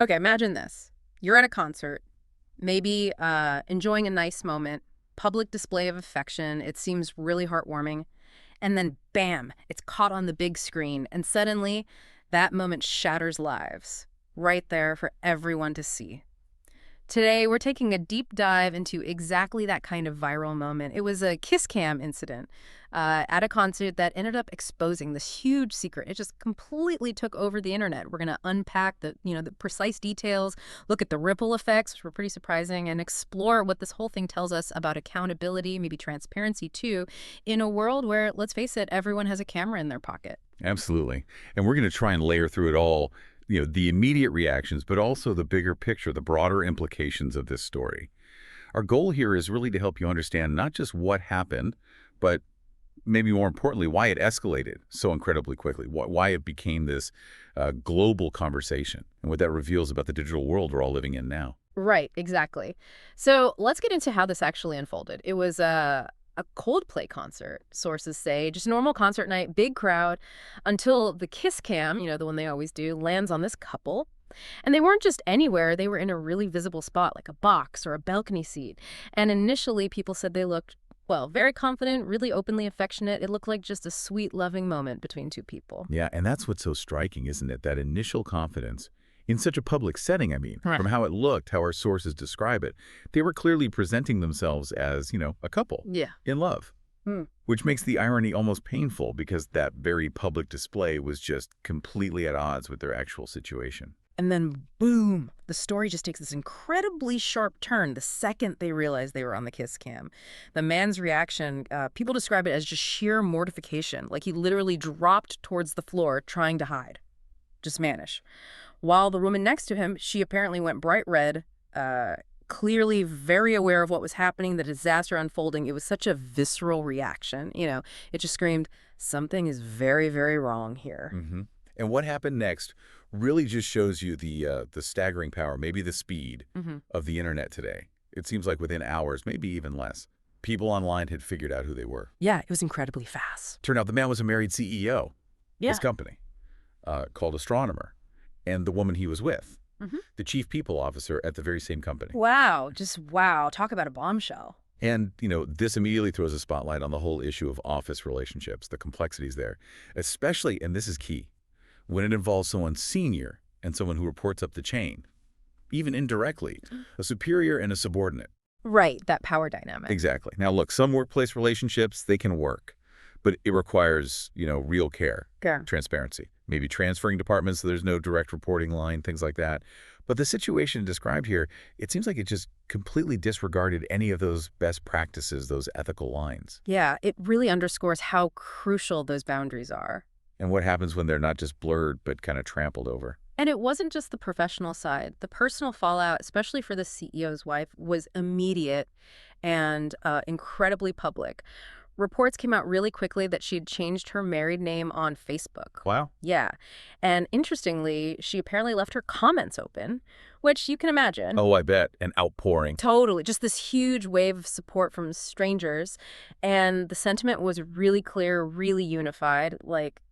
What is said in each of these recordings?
Okay, imagine this. You're at a concert, maybe enjoying a nice moment, public display of affection. It seems really heartwarming. And then, bam, it's caught on the big screen. And suddenly, that moment shatters lives right there for everyone to see. Today, we're taking a deep dive into exactly that kind of viral moment. It was a kiss cam incident at a concert that ended up exposing this huge secret. It just completely took over the internet. We're going to unpack the precise details, look at the ripple effects, which were pretty surprising, and explore what this whole thing tells us about accountability, maybe transparency too, in a world where, let's face it, everyone has a camera in their pocket. Absolutely. And we're going to try and layer through it all, the immediate reactions, but also the bigger picture, the broader implications of this story. Our goal here is really to help you understand not just what happened, but maybe more importantly, why it escalated so incredibly quickly, why it became this global conversation, and what that reveals about the digital world we're all living in now. Right, exactly. So let's get into how this actually unfolded. It was a Coldplay concert, sources say, just normal concert night, big crowd, until the kiss cam, the one they always do, lands on this couple. And they weren't just anywhere, they were in a really visible spot, like a box or a balcony seat. And initially, people said they looked, well, very confident, really openly affectionate. It looked like just a sweet, loving moment between two people. Yeah, and that's what's so striking, isn't it? That initial confidence in such a public setting, I mean, Right. from how it looked, how our sources describe it. They were clearly presenting themselves as, a couple Yeah. in love, Hmm. which makes the irony almost painful because that very public display was just completely at odds with their actual situation. And then, boom, the story just takes this incredibly sharp turn the second they realized they were on the kiss cam. The man's reaction, people describe it as just sheer mortification, like he literally dropped towards the floor trying to hide, just vanish. While the woman next to him, she apparently went bright red, clearly very aware of what was happening, the disaster unfolding. It was such a visceral reaction. It just screamed, something is very, very wrong here. hmm And what happened next really just shows you the staggering power, maybe the speed Hmm. of the internet today. It seems like within hours, maybe even less, people online had figured out who they were. Yeah, it was incredibly fast. Turned out the man was a married CEO, his Yeah. company, called Astronomer, and the woman he was with, Hmm. the chief people officer at the very same company. Wow, just wow. Talk about a bombshell. And, this immediately throws a spotlight on the whole issue of office relationships, the complexities there, especially, and this is key, when it involves someone senior and someone who reports up the chain, even indirectly, a superior and a subordinate. Right, that power dynamic. Exactly. Now, look, some workplace relationships, they can work, but it requires, real care, Yeah. transparency, maybe transferring departments so there's no direct reporting line, things like that. But the situation described here, it seems like it just completely disregarded any of those best practices, those ethical lines. Yeah, it really underscores how crucial those boundaries are. And what happens when they're not just blurred, but kind of trampled over? And it wasn't just the professional side. The personal fallout, especially for the CEO's wife, was immediate and incredibly public. Reports came out really quickly that she'd changed her married name on Facebook. Wow. Yeah. And interestingly, she apparently left her comments open, which you can imagine. Oh, I bet. An outpouring. Totally. Just this huge wave of support from strangers. And the sentiment was really clear, really unified. Like,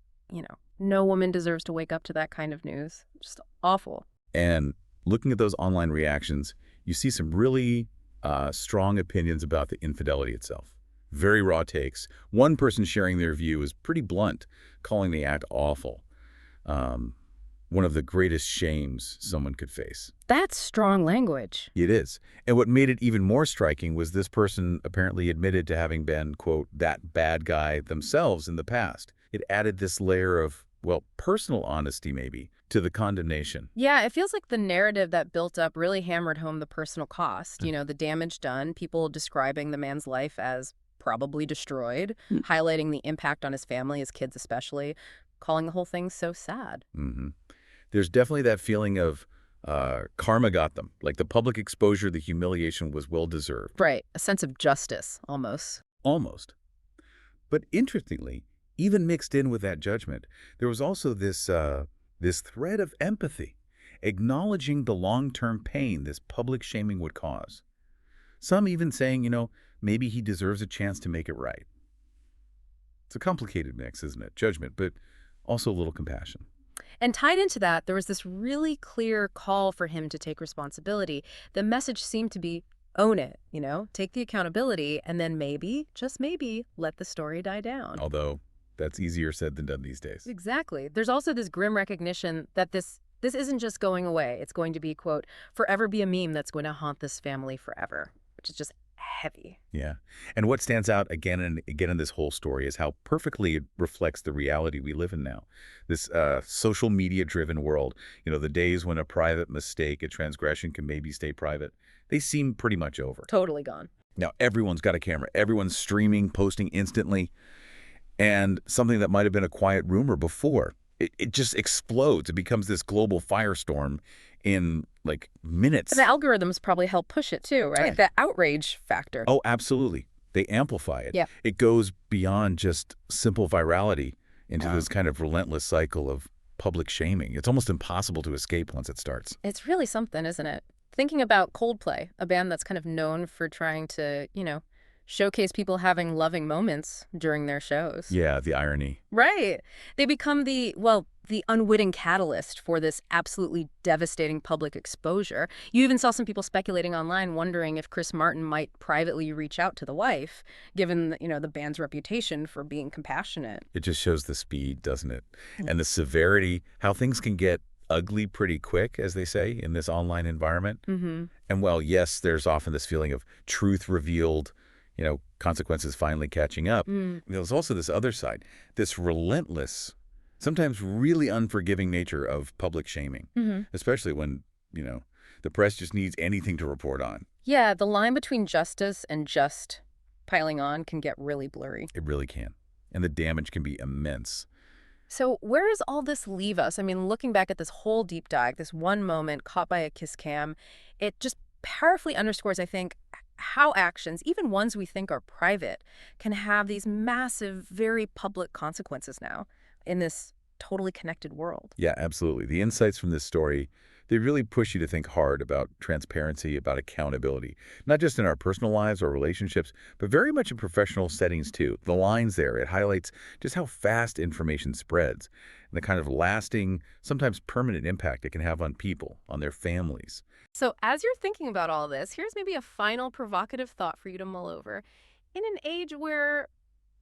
no woman deserves to wake up to that kind of news. Just awful. And looking at those online reactions, you see some really strong opinions about the infidelity itself. Very raw takes. One person sharing their view is pretty blunt, calling the act awful. One of the greatest shames someone could face. That's strong language. It is. And what made it even more striking was this person apparently admitted to having been, quote, that bad guy themselves in the past. It added this layer of, well, personal honesty maybe, to the condemnation. Yeah, it feels like the narrative that built up really hammered home the personal cost. The damage done, people describing the man's life as probably destroyed, highlighting the impact on his family, his kids especially, calling the whole thing so sad. hmm There's definitely that feeling of karma got them. Like the public exposure, the humiliation was well-deserved. Right, a sense of justice, almost. Almost. But interestingly, even mixed in with that judgment, there was also this thread of empathy, acknowledging the long-term pain this public shaming would cause. Some even saying, maybe he deserves a chance to make it right. It's a complicated mix, isn't it? Judgment, but also a little compassion. And tied into that, there was this really clear call for him to take responsibility. The message seemed to be own it, take the accountability, and then maybe, just maybe, let the story die down. Although that's easier said than done these days. Exactly. There's also this grim recognition that this isn't just going away. It's going to be, quote, forever be a meme that's going to haunt this family forever, which is just heavy. Yeah. And what stands out again and again in this whole story is how perfectly it reflects the reality we live in now. This social media-driven world, the days when a private mistake, a transgression can maybe stay private, they seem pretty much over. Totally gone. Now, everyone's got a camera. Everyone's streaming, posting instantly. And something that might have been a quiet rumor before, it just explodes. It becomes this global firestorm in, like, minutes. And the algorithms probably help push it too, right? Right. The outrage factor. Oh, absolutely. They amplify it. Yeah. It goes beyond just simple virality into this kind of relentless cycle of public shaming. It's almost impossible to escape once it starts. It's really something, isn't it? Thinking about Coldplay, a band that's kind of known for trying to, showcase people having loving moments during their shows. Yeah, the irony. Right. They become the unwitting catalyst for this absolutely devastating public exposure. You even saw some people speculating online, wondering if Chris Martin might privately reach out to the wife, given, the band's reputation for being compassionate. It just shows the speed, doesn't it? And the severity, how things can get ugly pretty quick, as they say, in this online environment. Mm-hmm. And while, yes, there's often this feeling of truth revealed, consequences finally catching up, there's also this other side, this relentless, sometimes really unforgiving nature of public shaming, especially when, the press just needs anything to report on. Yeah, the line between justice and just piling on can get really blurry. It really can. And the damage can be immense. So where does all this leave us? I mean, looking back at this whole deep dive, this one moment caught by a kiss cam, it just powerfully underscores, I think, how actions, even ones we think are private, can have these massive, very public consequences now in this totally connected world. Yeah, absolutely. The insights from this story, they really push you to think hard about transparency, about accountability, not just in our personal lives or relationships, but very much in professional settings too. The lines there, it highlights just how fast information spreads and the kind of lasting, sometimes permanent impact it can have on people, on their families. So as you're thinking about all this, here's maybe a final provocative thought for you to mull over. In an age where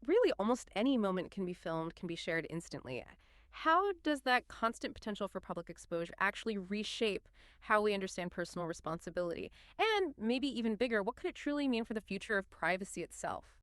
really almost any moment can be filmed, can be shared instantly, how does that constant potential for public exposure actually reshape how we understand personal responsibility? And maybe even bigger, what could it truly mean for the future of privacy itself?